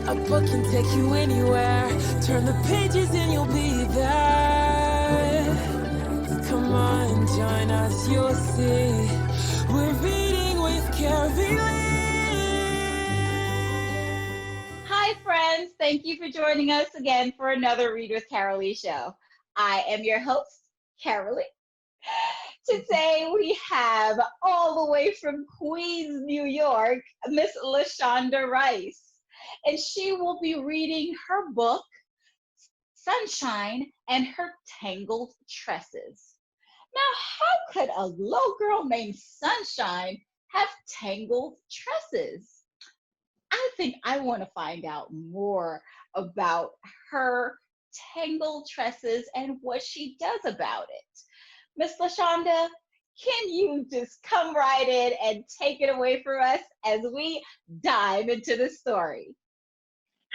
A book can take you anywhere. Turn the pages and you'll be there. Come on, join us, you'll see. We're reading with Carylee. Hi, friends. Thank you for joining us again for another Read with Carylee show. I am your host, Carylee. Today we have, all the way from Queens, New York, Miss La-Shonda Rice. And she will be reading her book, Sunshine and Her Tangled Tresses. Now, how could a little girl named Sunshine have tangled tresses? I think I want to find out more about her tangled tresses and what she does about it. Miss La-Shonda, can you just come right in and take it away for us as we dive into the story?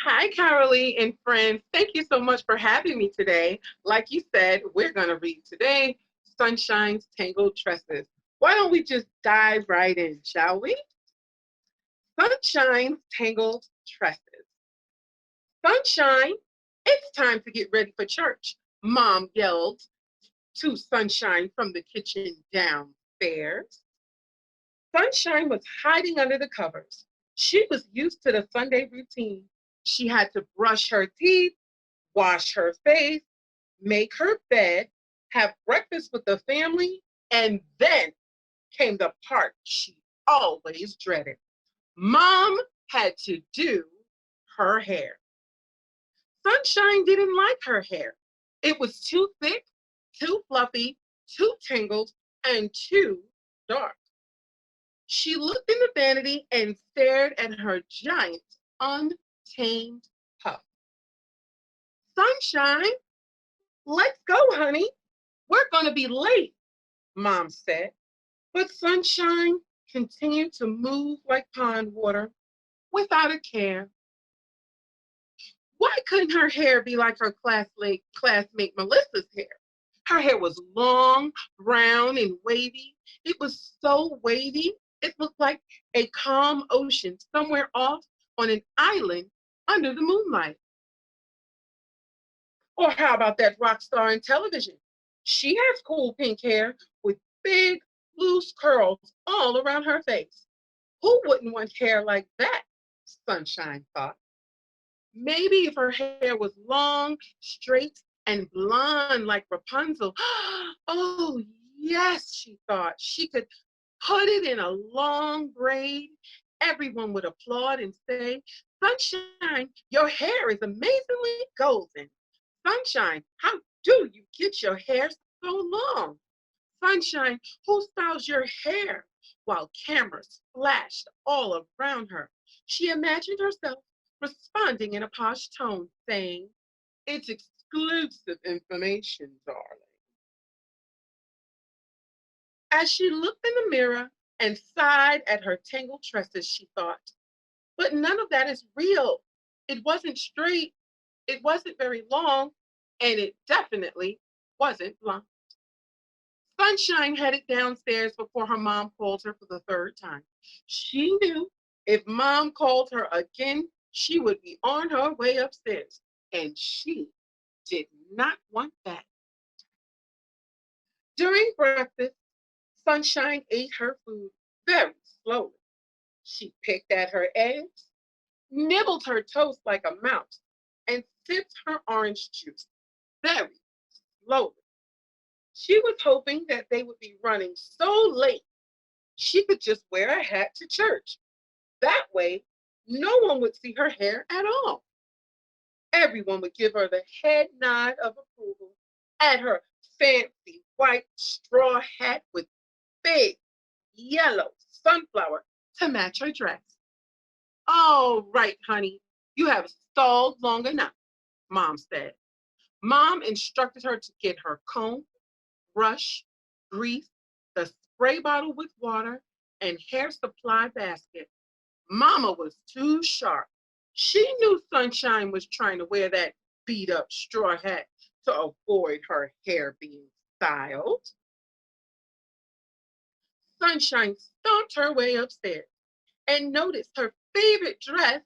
Hi, Carolee and friends. Thank you so much for having me today. Like you said, we're going to read today, Sunshine's Tangled Tresses. Why don't we just dive right in, shall we? Sunshine's Tangled Tresses. Sunshine, it's time to get ready for church, Mom yelled to Sunshine from the kitchen downstairs. Sunshine was hiding under the covers. She was used to the Sunday routine. She had to brush her teeth, wash her face, make her bed, have breakfast with the family, and then came the part she always dreaded. Mom had to do her hair. Sunshine didn't like her hair. It was too thick, too fluffy, too tangled, and too dark. She looked in the vanity and stared at her giant, untamed puff. Sunshine, let's go, honey. We're going to be late, Mom said. But Sunshine continued to move like pond water without a care. Why couldn't her hair be like her classmate Melissa's hair? Her hair was long, brown, and wavy. It was so wavy, it looked like a calm ocean somewhere off on an island under the moonlight. Or how about that rock star in television? She has cool pink hair with big, loose curls all around her face. Who wouldn't want hair like that? Sunshine thought. Maybe if her hair was long, straight, and blonde like Rapunzel. Oh, yes, she thought. She could put it in a long braid. Everyone would applaud and say, Sunshine, your hair is amazingly golden. Sunshine, how do you get your hair so long? Sunshine, who styles your hair? While cameras flashed all around her, she imagined herself responding in a posh tone, saying, It's exclusive information, darling. As she looked in the mirror and sighed at her tangled tresses, she thought, but none of that is real. It wasn't straight, it wasn't very long, and it definitely wasn't blonde. Sunshine headed downstairs before her mom called her for the third time. She knew if Mom called her again, she would be on her way upstairs, and she did not want that. During breakfast, Sunshine ate her food very slowly. She picked at her eggs, nibbled her toast like a mouse, and sipped her orange juice very slowly. She was hoping that they would be running so late she could just wear a hat to church. That way, no one would see her hair at all. Everyone would give her the head nod of approval at her fancy white straw hat with big yellow sunflower to match her dress. All right, honey, you have stalled long enough, Mom said. Mom instructed her to get her comb, brush, grease, the spray bottle with water, and hair supply basket. Mama was too sharp. She knew Sunshine was trying to wear that beat up straw hat to avoid her hair being styled. Sunshine stomped her way upstairs and noticed her favorite dress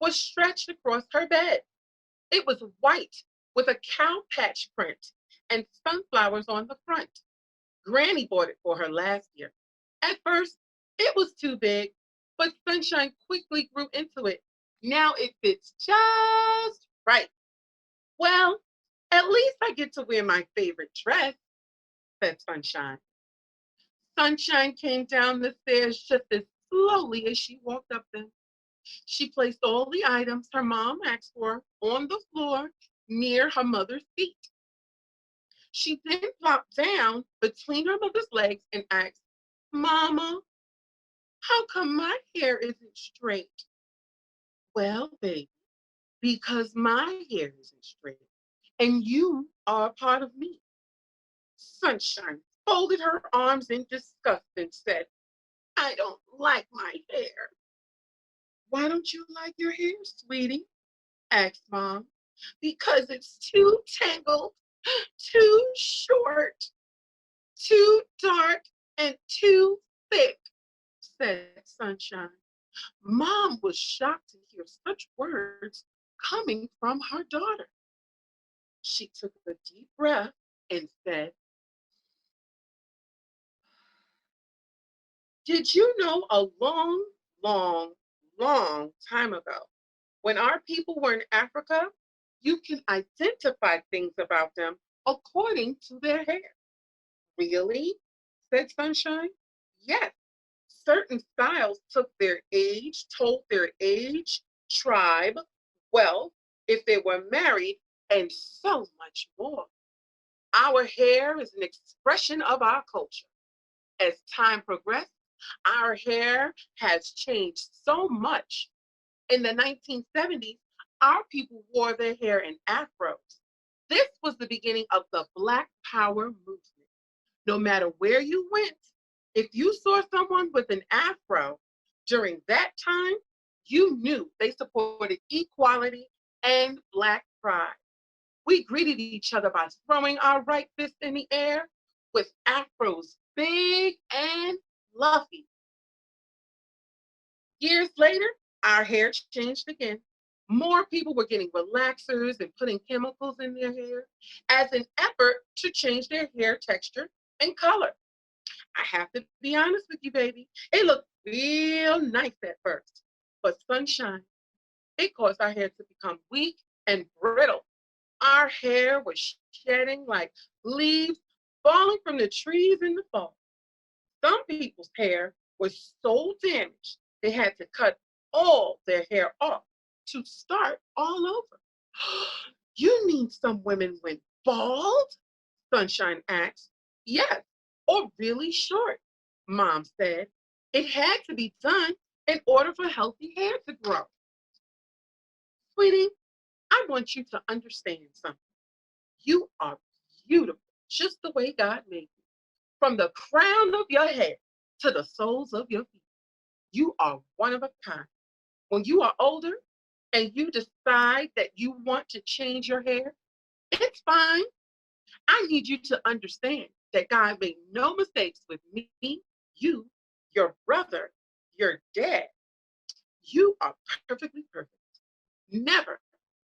was stretched across her bed. It was white with a cow patch print and sunflowers on the front. Granny bought it for her last year. At first, it was too big, but Sunshine quickly grew into it. Now it fits just right. Well, at least I get to wear my favorite dress, said Sunshine. Sunshine came down the stairs just as slowly as she walked up them. She placed all the items her mom asked for on the floor near her mother's feet. She then plopped down between her mother's legs and asked, Mama, how come my hair isn't straight? Well, baby, because my hair isn't straight and you are a part of me. Sunshine folded her arms in disgust and said, I don't like my hair. Why don't you like your hair, sweetie? Asked Mom. Because it's too tangled, too short, too dark, and too thick, said Sunshine. Mom was shocked to hear such words coming from her daughter. She took a deep breath and said, Did you know a long time ago, when our people were in Africa, you can identify things about them according to their hair? Really? Said Sunshine. Yes. Certain styles took their age, told their age, tribe, wealth, if they were married, and so much more. Our hair is an expression of our culture. As time progressed, our hair has changed so much. In the 1970s, our people wore their hair in afros. This was the beginning of the Black Power movement. No matter where you went, if you saw someone with an afro during that time, you knew they supported equality and Black pride. We greeted each other by throwing our right fist in the air with afros big and fluffy. Years later, our hair changed again. More people were getting relaxers and putting chemicals in their hair as an effort to change their hair texture and color. I have to be honest with you, baby. It looked real nice at first, but Sunshine, it caused our hair to become weak and brittle. Our hair was shedding like leaves falling from the trees in the fall. Some people's hair was so damaged they had to cut all their hair off to start all over. You mean some women went bald? Sunshine asked. Yes, or really short, Mom said. It had to be done in order for healthy hair to grow. Sweetie, I want you to understand something. You are beautiful, just the way God made you. From the crown of your head to the soles of your feet, you are one of a kind. When you are older and you decide that you want to change your hair, it's fine. I need you to understand that God made no mistakes with me, you, your brother, your dad. You are perfectly perfect. Never,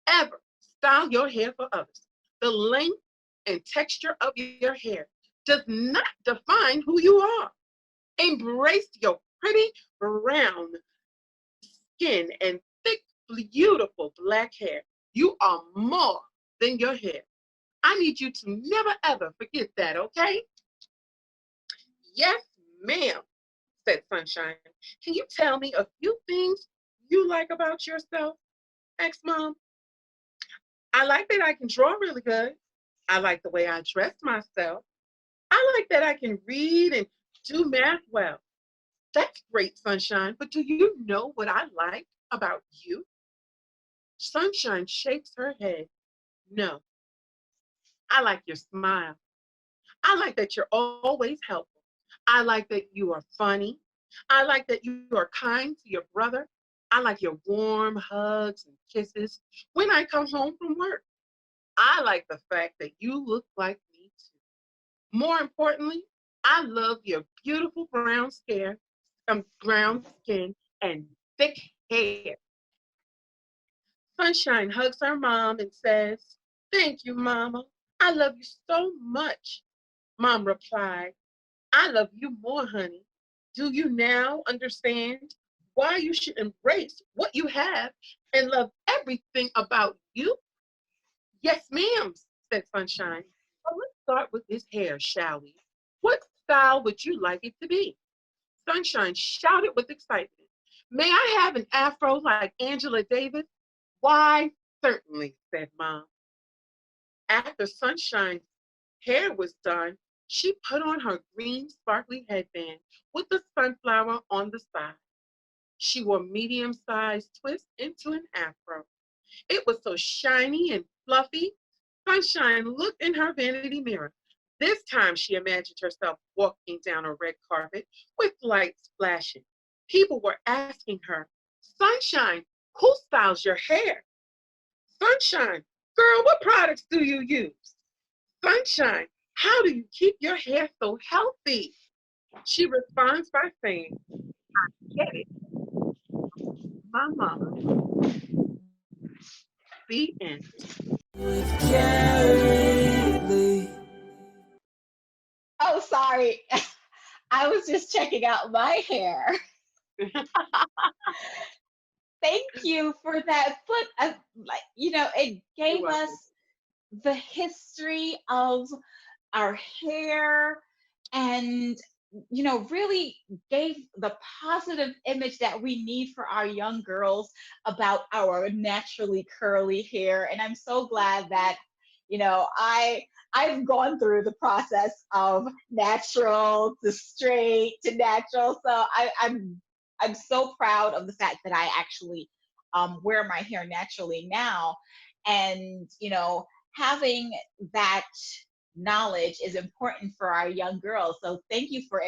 ever style your hair for others. The length and texture of your hair does not define who you are. Embrace your pretty brown skin and thick, beautiful Black hair. You are more than your hair. I need you to never, ever forget that, okay? Yes, ma'am, said Sunshine. Can you tell me a few things you like about yourself? Asked Mom. I like that I can draw really good. I like the way I dress myself. I like that I can read and do math well. That's great, Sunshine, but do you know what I like about you? Sunshine shakes her head. No, I like your smile. I like that you're always helpful. I like that you are funny. I like that you are kind to your brother. I like your warm hugs and kisses when I come home from work. I like the fact that you look like me too. More importantly, I love your beautiful brown skin and thick hair. Sunshine hugs her mom and says, "Thank you, Mama. I love you so much." Mom replied, "I love you more, honey. Do you now understand why you should embrace what you have and love everything about you?" "Yes, ma'am," said Sunshine. "Well, let's start with this hair, shall we? What style would you like it to be?" Sunshine shouted with excitement, "May I have an afro like Angela Davis?" "Why, certainly," said Mom. After Sunshine's hair was done, she put on her green sparkly headband with the sunflower on the side. She wore medium-sized twists into an afro. It was so shiny and fluffy. Sunshine looked in her vanity mirror. This time she imagined herself walking down a red carpet with lights flashing. People were asking her, "Sunshine, who styles your hair?" "Sunshine, girl, what products do you use?" "Sunshine, how do you keep your hair so healthy?" She responds by saying, "Get it, my mama." The end. With Carylee. Oh, sorry. I was just checking out my hair. Thank you for that book. It You're gave us welcome. the history of our hair and really gave the positive image that we need for our young girls about our naturally curly hair. And I'm so glad that I've gone through the process of natural to straight to natural. So I'm so proud of the fact that I actually wear my hair naturally now. And having that knowledge is important for our young girls. So thank you for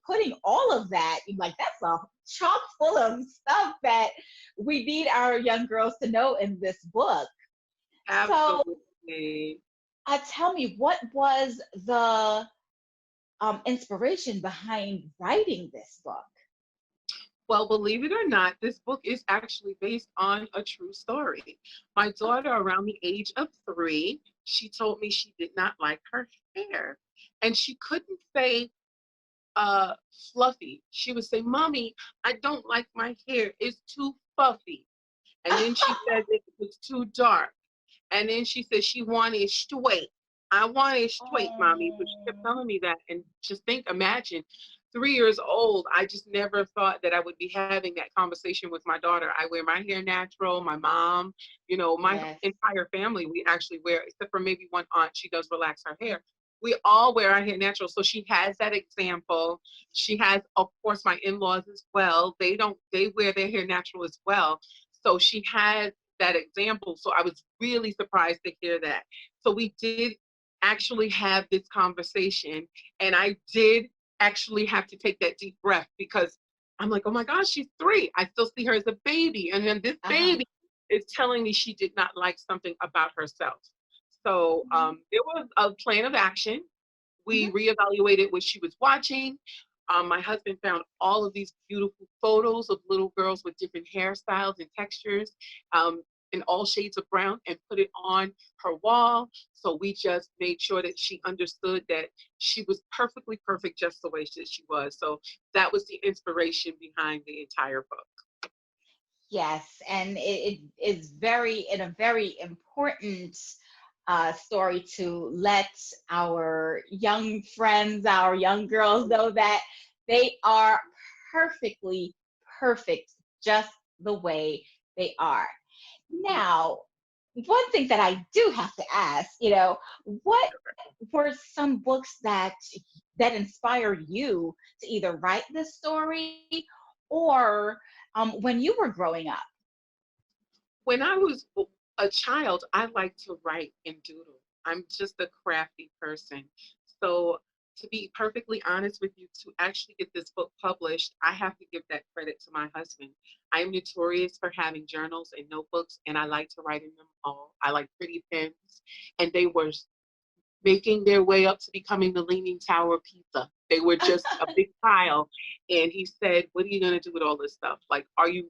putting all of that. Like, that's a chock full of stuff that we need our young girls to know in this book. So Absolutely. tell me, what was the inspiration behind writing this book? Well, believe it or not, this book is actually based on a true story. My daughter, around the age of 3, she told me she did not like her hair. And she couldn't say uh, fluffy. She would say, "Mommy, I don't like my hair. It's too fluffy." And then she said it was too dark. And then she said she wanted straight. "I wanted straight, Mommy." But she kept Oh, telling me that. And just imagine, 3 years old, I just never thought that I would be having that conversation with my daughter. I wear my hair natural, my mom, my yes. entire family, we actually wear, except for maybe one aunt, she does relax her hair. We all wear our hair natural. So she has that example. She has, of course, my in-laws as well. They wear their hair natural as well. So she has that example. So I was really surprised to hear that. So we did actually have this conversation, and I did actually have to take that deep breath because I'm like, "Oh my gosh, she's 3. I still see her as a baby." And then this Uh-huh. baby is telling me she did not like something about herself. So there was a plan of action. We Hmm. reevaluated what she was watching. My husband found all of these beautiful photos of little girls with different hairstyles and textures, in all shades of brown, and put it on her wall. So we just made sure that she understood that she was perfectly perfect just the way that she was. So that was the inspiration behind the entire book. Yes, and it is a very important story to let our young friends, our young girls know that they are perfectly perfect just the way they are. Now, one thing that I do have to ask, what were some books that inspired you to either write this story or when you were growing up? When I was a child, I liked to write and doodle. I'm just a crafty person. So, to be perfectly honest with you, to actually get this book published, I have to give that credit to my husband. I'm notorious for having journals and notebooks, and I like to write in them all. I like pretty pens, and they were making their way up to becoming the Leaning Tower of Pizza. They were just a big pile. And he said, "What are you going to do with all this stuff? Like, are you,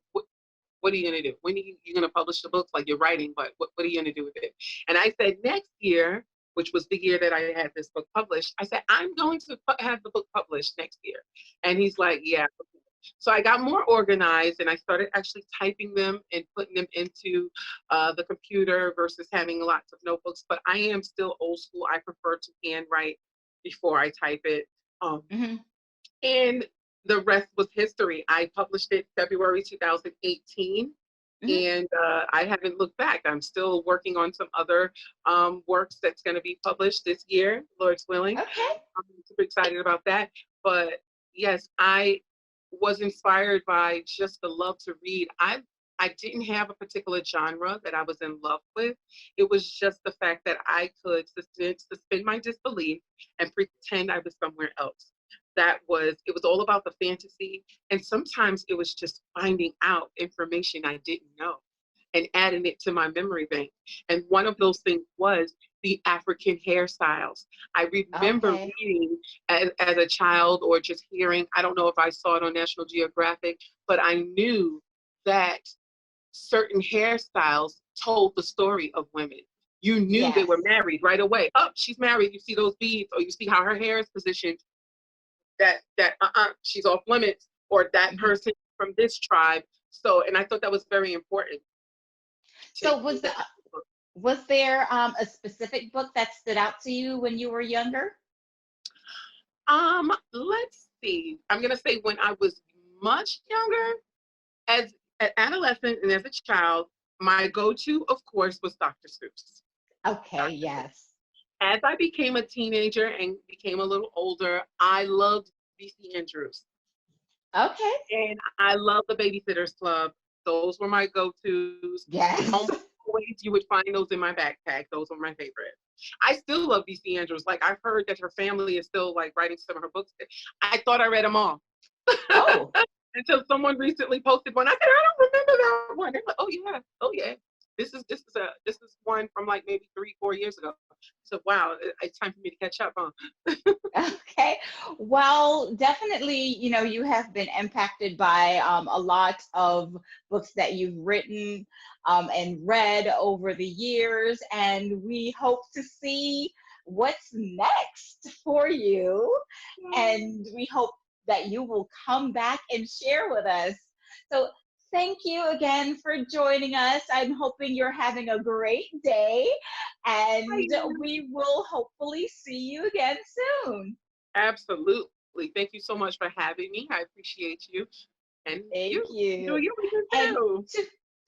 what are you going to do? When are you going to publish the books? Like, you're writing, but what are you going to do with it? And I said, next year, which was the year that I had this book published, I said, I'm going to have the book published next year. And he's like, yeah. So I got more organized, and I started actually typing them and putting them into the computer versus having lots of notebooks. But I am still old school. I prefer to handwrite before I type it. And the rest was history. I published it February 2018. And I haven't looked back. I'm still working on some other works that's going to be published this year, Lord's willing. Okay. I'm super excited about that. But yes, I was inspired by just the love to read. I didn't have a particular genre that I was in love with. It was just the fact that I could suspend my disbelief and pretend I was somewhere else. It was all about the fantasy. And sometimes it was just finding out information I didn't know and adding it to my memory bank. And one of those things was the African hairstyles. I remember reading as a child, or just hearing, I don't know if I saw it on National Geographic, but I knew that certain hairstyles told the story of women. You knew they were married right away. Oh, she's married. You see those beads, or you see how her hair is positioned. She's off limits, or that person from this tribe. So, and I thought that was very important. So was there a specific book that stood out to you when you were younger? Let's see. I'm gonna say when I was much younger, as an adolescent and as a child, my go-to, of course, was Dr. Seuss. Okay, yes. As I became a teenager and became a little older, I loved V.C. Andrews. Okay. And I love the Babysitter's Club. Those were my go-tos. Yes. Always you would find those in my backpack. Those were my favorite. I still love V.C. Andrews. Like, I've heard that her family is still like writing some of her books. I thought I read them all. Oh. Until someone recently posted one. I said, I don't remember that one. They're like, oh yeah. This is one from like maybe 3-4 years ago. So wow, it's time for me to catch up, huh? Okay. Well, definitely, you have been impacted by a lot of books that you've written and read over the years, and we hope to see what's next for you. And we hope that you will come back and share with us. So thank you again for joining us. I'm hoping you're having a great day, and we will hopefully see you again soon. Absolutely. Thank you so much for having me. I appreciate you. And thank you. And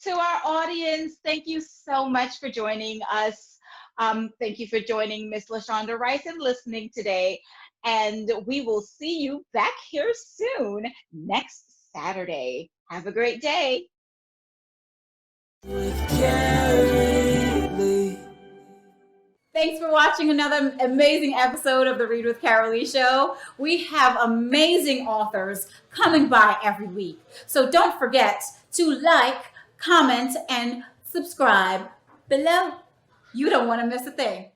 to our audience, thank you so much for joining us. Thank you for joining Miss La-Shonda Rice and listening today. And we will see you back here soon next Saturday. Have a great day. With Carylee. Thanks for watching another amazing episode of the Read with Carylee show. We have amazing authors coming by every week. So don't forget to like, comment, and subscribe below. You don't want to miss a thing.